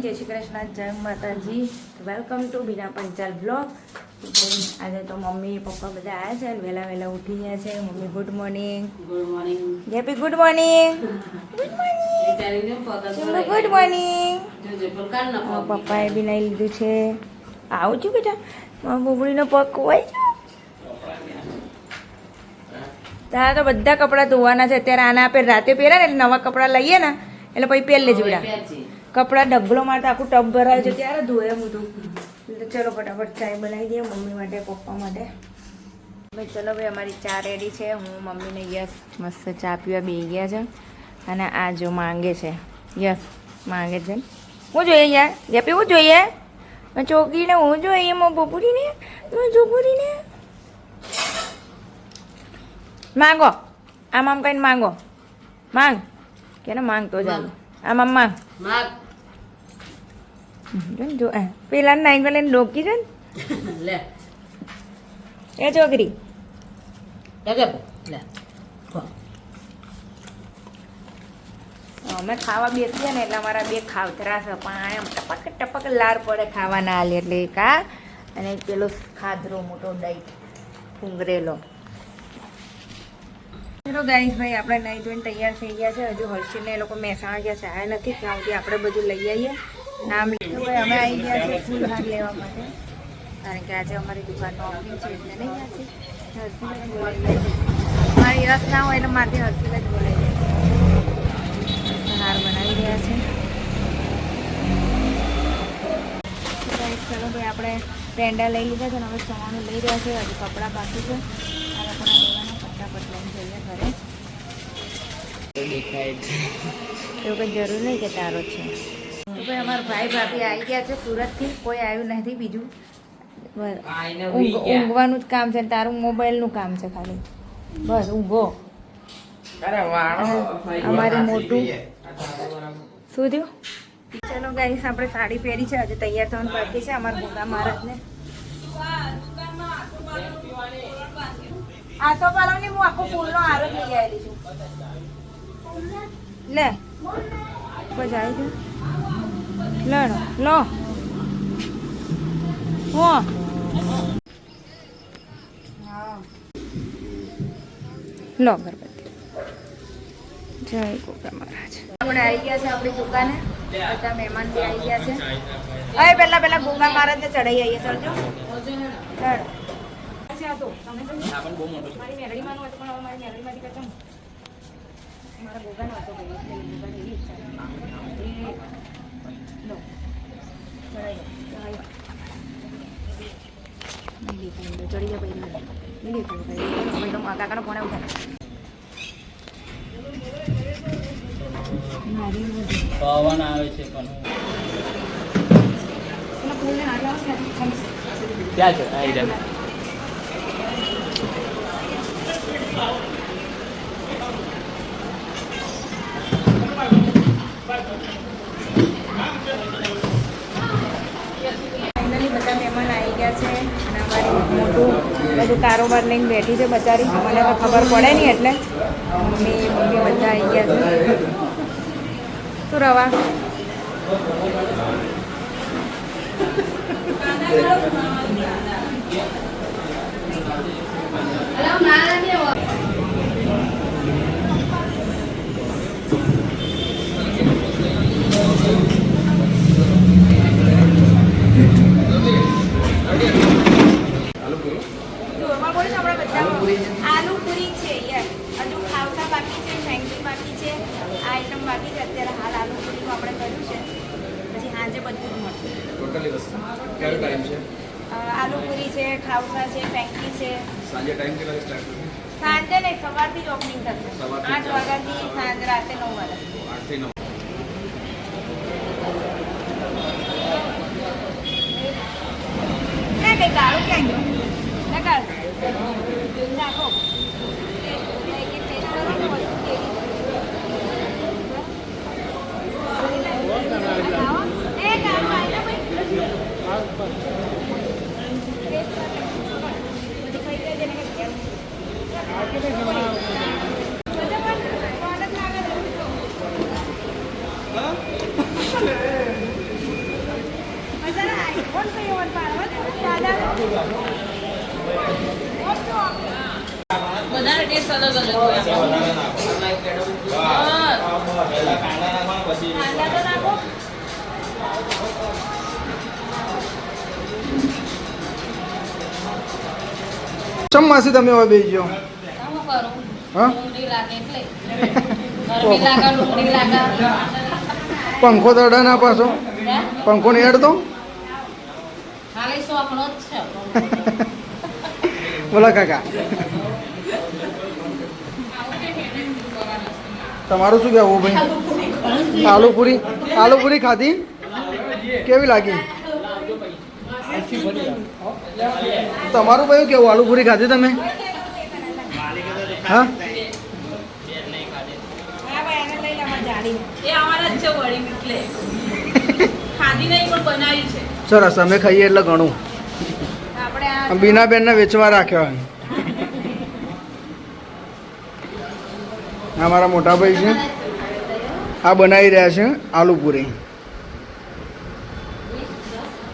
જય શ્રી કૃષ્ણ, જય માતાજી. Welcome to Bina Panchal blog. આજે તો મમ્મી પપ્પા બધા આવ્યા છે, વહેલા વહેલા ઉઠી ગયા છે. Mummy good morning. Good morning. JP good morning. Good morning. Good morning. પપ્પાએ બી નહીં લીધું છે. આવું છું બેટા, મારા બોબડીનો પગ ખોવાઈ ગયો. તારા તો બધા કપડાં ધોવાના છે અત્યારે. આના આપણે રાતે પહેર્યા ને એટલે નવા કપડાં લઈએ ને એટલે પછી પહેર લેજો બેટા. કપડાં ડબલો મારે તો આખું ટબ ભરાયું છે ત્યારે ધોયા હું તો. ચલો ફટાફટ ચાય બનાવી દઈએ મમ્મી માટે, પપ્પા માટે. ભાઈ ચલો ભાઈ, અમારી ચા રેડી છે. હું મમ્મીને યસ મસ્ત ચા પીવા બેસી ગયા છે. અને આ જો માંગે છે, યસ માંગે છે. હું જોઈએ યાર જેપી, હું જોઈએ ચોકીને, હું જોઈએ મારા બપુરીને, ચોપુરીને માંગો. આમ આમ કઈને માંગો, માંગ કે ને માંગ તો ચાલો. આમ આમ માંગ જો પેલા નાઈ ગયો લઈને ડોકી છે ને એ છોકરી. અમે ખાવા બેસીએ ને એટલે અમારા બે ખાવતરા છે, પણ એમ ટપક ટપક લાર પડે ખાવાના હાલ એટલે કા. અને પેલો ખાધરો મોટો ડાઈટ ફૂંગરેલો. ચલો ગાઈસ ભાઈ, આપણે નહીં ધોઈને તૈયાર થઈ ગયા છે. હજુ હર્ષિલને એ લોકો મહેસાણા ગયા છે, આવ્યા નથી. ત્યાં સુધી આપણે બધું લઈ આવીએ. નામ લીધું ભાઈ, અમે આવી ગયા છે ફૂલ હાર લેવા માટે, કારણ કે આજે અમારી દુકાનનો ઓપનિંગ છે એટલે નહીં આથી હર્ષિલ જ બોલાવી લે. મારી રસ ના હોય એટલે મારથી હર્ષિલ જ બોલાવી લે. હાર બનાવી રહ્યા છે. ચલો ભાઈ, આપણે પેંડા લઈ લીધા છે ને હવે ચવાણું લઈ રહ્યા છે. હજુ કપડાં બાકી છે, આ કપડાં લેવાના. ફટાફટ લઈને જઈએ ઘરે. એવું કંઈ જરૂર નહીં કે તારો છે. તો ભાઈ અમારા ભાઈ ભાભી આવી ગયા છે સુરતથી. કોઈ આવ્યું નથી બીજું. ઊંઘવાનું જ કામ છે, તારું મોબાઈલનું કામ છે ખાલી. બસ ઊંઘો. અમારે મોટું શું થયું? ચલો ગાઈસ, આપણે સાડી પહેરી છે, હજુ તૈયાર થવાનું બાકી છે. અમારા ભોગા મહારાજને આ તો પાલવની હું આખો ફૂલનો હાર જ લઈ આવેલી છું. લે કોઈ જાય છે લડો લો હો. લો ગણપતિ, જય ગોગા મહારાજ. આપણે આવી ગયા છે આપણી દુકાને. બધા મહેમાન બી આવી ગયા છે. હવે પહેલા ગોગા મહારાજને ચડાઈ આવીએ. ચડજો ચડો. મારી મેરડીમાંનો હતો પણ હવે મારી મેરડીમાંથી કરતા મારા ગોગાનો હતો ગોગાની એવી ઈચ્છા લો ચડી ગયા ભાઈ કાકાનો ફોન આવ્યો. પવન આવે છે પણ ક્યાં છે? આવી જાય. ફાઇનલી બધા મહેમાન આવી ગયા છે અને અમારી મોટું બધું કારોબાર લઈને બેઠી છે બચારી. મને તો ખબર પડે નહીં એટલે મમ્મી બધા આવી ગયા છે. શું રવા આલુ પૂરી છે યાર. હજુ ખાવસા બાકી છે, ફેંકી બાકી છે, આ આઈટમ બાકી છે. અત્યારે હાલ આલુ પૂરીનું આપણે કર્યું છે, પછી સાંજે બધું જ મળશે. ટોટલી વસ્તુ ક્યારે ટાઈમ છે? આલુ પૂરી છે, ખાવસા છે, ફેંકી છે. સાંજે ટાઈમ કેટલા સ્ટાર્ટ થશે? સાંજે નહીં, સવારથી જ ઓપનિંગ થશે. 8 વાગ્યાથી સાંજે રાતે 9 વાગ્યા. 8 થી 9. ના કંઈ ગાળું ક્યાં ગયો? ના ગાળું નાખો. બધાનો ટેસ્ટ અલગ અલગ હોય. કાંદા તો નાખો. ચમ માસી તમે હવે બેસી ગયો શું કરું? હા ડુંગળી લાગે એટલે. ગરમી લાગે, ડુંગળી લાગે. પંખો તડા ના પાછો હે? પંખો નહીં હેડતો ખાલી શોખનો જ છે. બોલા કાકા તમારું શું કહેવું ભાઈ આલુપુરી ખાધી કેવી લાગી તમારું ભાઈ કેવું આલુપુરી ખાધી તમે હા હા ભાઈ એને લઈ લે અમારી જાડીને. એ અમારા જ છે વળી એટલે. ખાધી નહીં પણ બનાવી છે. સરસ અમે ખાઈએ એટલે ઘણું આપણે આ બીનાબેનને વેચવા રાખ્યો આ મારા મોટા ભાઈ છે આ બનાવી રહ્યા છે આલુપુરી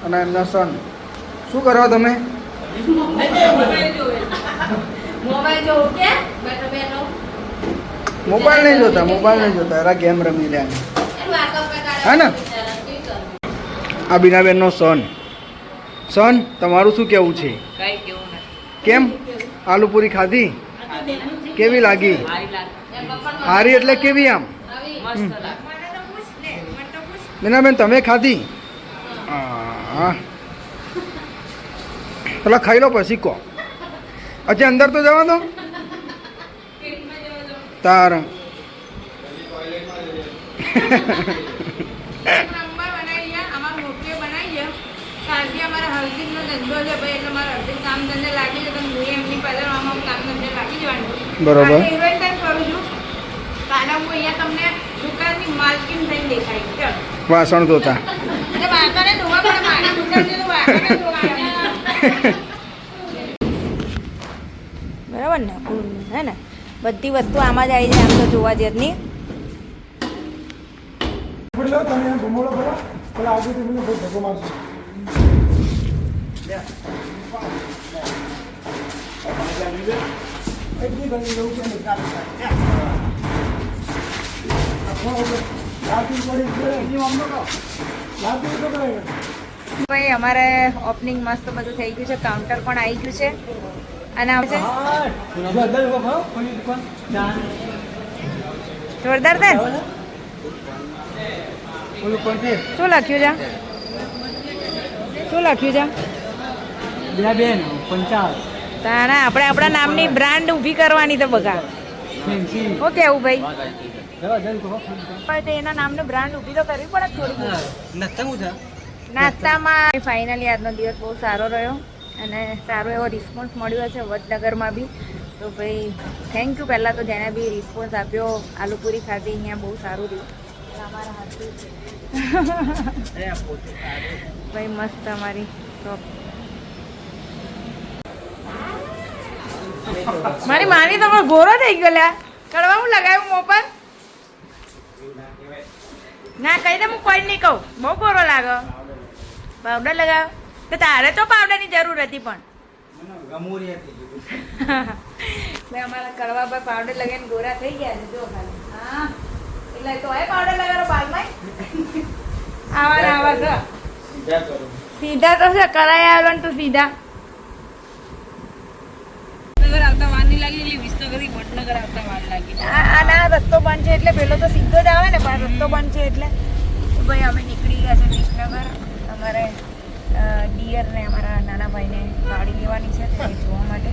અને એમના સન શું કરવા તમે મોબાઈલ જોઉં કે બેઠો બેઠો મોબાઈલ નહીં જોતા એરા ગેમ રમી રહ્યા છે એનું વાતો પ્રકાર હા ને આ બીનાબેનનો સન તમારું શું કહેવું છે કઈ કેવું નથી. કેમ આલુપુરી ખાધી કેવી લાગી હારી એટલે કેવી આમ મસ્ત લાગે. મને તો પૂછ લે મને તો પૂછ. બીનાબેન તમે ખાધી હા પેલા ખાઈ લો પછી કહો અચ્છા અંદર તો જવા દો તાર નંબર બનાવી ગયા અમારા મોટી બનાવી ગયા કાલથી અમારા હલ્દીનો ધંધો છે ભાઈ એટલે મારા હલ્દી કામ ધંધે લાગી છે તો હું એમની પહેલા આમાં કામ ધંધે લાગી જવાનું બરોબર. ઇવેન્ટ ટાઈમ કરું છું કાલે હું અહીંયા તમને દુકાનની માલકીન થઈને દેખાઈ ચાલો વાસણ ધોતા એટલે વાંકાને ધોવા પડે મારા ગુજરાતી તો વાંકાને ધોવા બરાબર ને હે ને બધી વસ્તુ આમાં જ આવી જાય આમ તો જોવા જઈએ નહીં ભાઈ અમારે ઓપનિંગ મસ્ત બધું થઈ ગયું છે કાઉન્ટર પણ આવી ગયું છે અને આવશે જોરદાર છે ને? શું લખ્યું છે તાણા આપણે આપણા નામની બ્રાન્ડ ઊભી કરવાની છે બગા શું કેવું ભાઈ તો એના નામની બ્રાન્ડ ઊભી તો કરવી પડે થોડી નાસ્તામાં ફાઇનલી આજનો દિવસ બહુ સારો રહ્યો અને સારો એવો રિસ્પોન્સ મળ્યો છે વડનગરમાં બી તો ભાઈ થેન્ક યુ પહેલાં તો જેને બી રિસ્પોન્સ આપ્યો આલુપુરી ખાધી અહીંયા બહુ સારું રહ્યું અમારા હાથથી ભાઈ મસ્ત અમારી શોપ મારી માની તો ગોરો થઈ ગયો લ્યા કડવા હું લગાવ્યું મોં પર ના કહી દે હું કોઈ નહીં કહું બહુ ગોરો લાગે પાવડર લગાવ તો તારે તો પાવડરની જરૂર હતી પણ મેં અમારા કડવા પર પાવડર લગાવીને ગોરા થઈ ગયા છે જો ખાલી હા એટલે તો એ પાવડર લગાવો બાલમાં આવા છે સીધા તો છે કરાય આવેલો ને તું સીધા આવતા વાર નહીં લાગી એટલે વિસનગરથી વડનગર આવતા વાર લાગી. આના રસ્તો બંધ છે એટલે પેલો તો સીધો જ આવે ને પણ રસ્તો બંધ છે એટલે તો ભાઈ અમે નીકળી ગયા છે વિસનગર અમારે ડિયર ને અમારા નાના ભાઈને ગાડી લેવાની છે તો એ જોવા માટે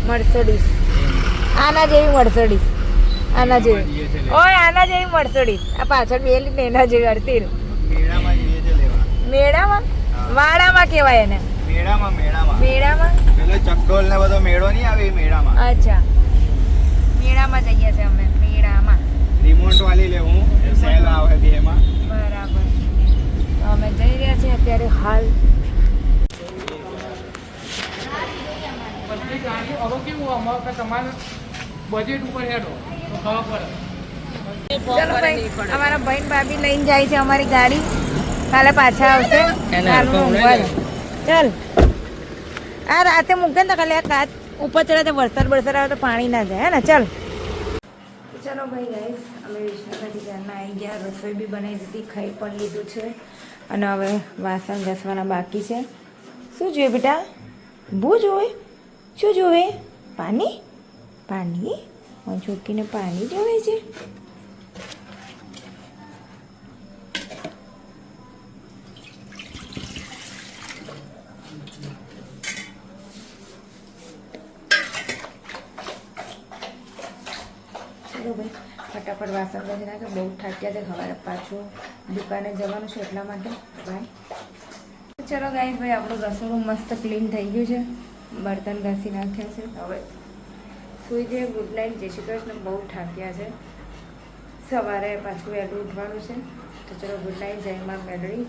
મર્સિડીઝ આના જેવી મર્સિડીઝ આના જેવી ઓય આના જેવી મર્સિડીઝ આ પાછળ બેલી ને એના જેવી અડતી મેળામાં વાડામાં કહેવાય એને મેળામાં પેલો ચકડોલ ને બધો મેળો નહીં આવે મેળામાં અચ્છા મેળામાં જઈએ છે અમે મેળામાં રિમોટ વાળી લેવું સેલ આવે બે એમાં બરાબર તો અમે જઈ રહ્યા છીએ અત્યારે હાલ બધી ગાડી હવે કેવું અમારે તમારે બજેટ ઉપર હેડો તો ખબર પડે. ચલો ભાઈ અમારા બહેન ભાભી લઈને જાય છે અમારી ગાડી કાલે પાછા આવશે કાલનું ઊંઘવા દે. ચાલ આ રાતે મૂકે ને તો ખાલી આ કાચ ઉપર ચડે તો વરસાદ આવે તો પાણી ના જાય હે ને ચાલ ચલો ભાઈ ગાઈસ અમે વિશ્વનાથી ઘરના આવી ગયા રસોઈ બી બનાવી દીધી ખાઈ પણ લીધું છે અને હવે વાસણ ઘસવાના બાકી છે શું જોઈએ બેટા બહુ જોવે શું જોવે પાણી પાણી છોકરીને પાણી જોવે છે ચલો ભાઈ ફટાફટ વાસણ ઘસી નાખે બહુ થાક્યા છે સવારે પાછું દુકાને જવાનું છે એટલા માટે ભાઈ ચલો ગાઈસ ભાઈ આપણું રસોડું મસ્ત ક્લીન થઈ ગયું છે બર્તન ઘસી નાખ્યા છે હવે સુઈ જઈએ ગુડ નાઇટ જય શ્રી કૃષ્ણ બહુ થાક્યા છે સવારે પાછું વહેલું ઉઠવાનું છે તો ચલો ગુડ નાઇટ જય માં મેળવી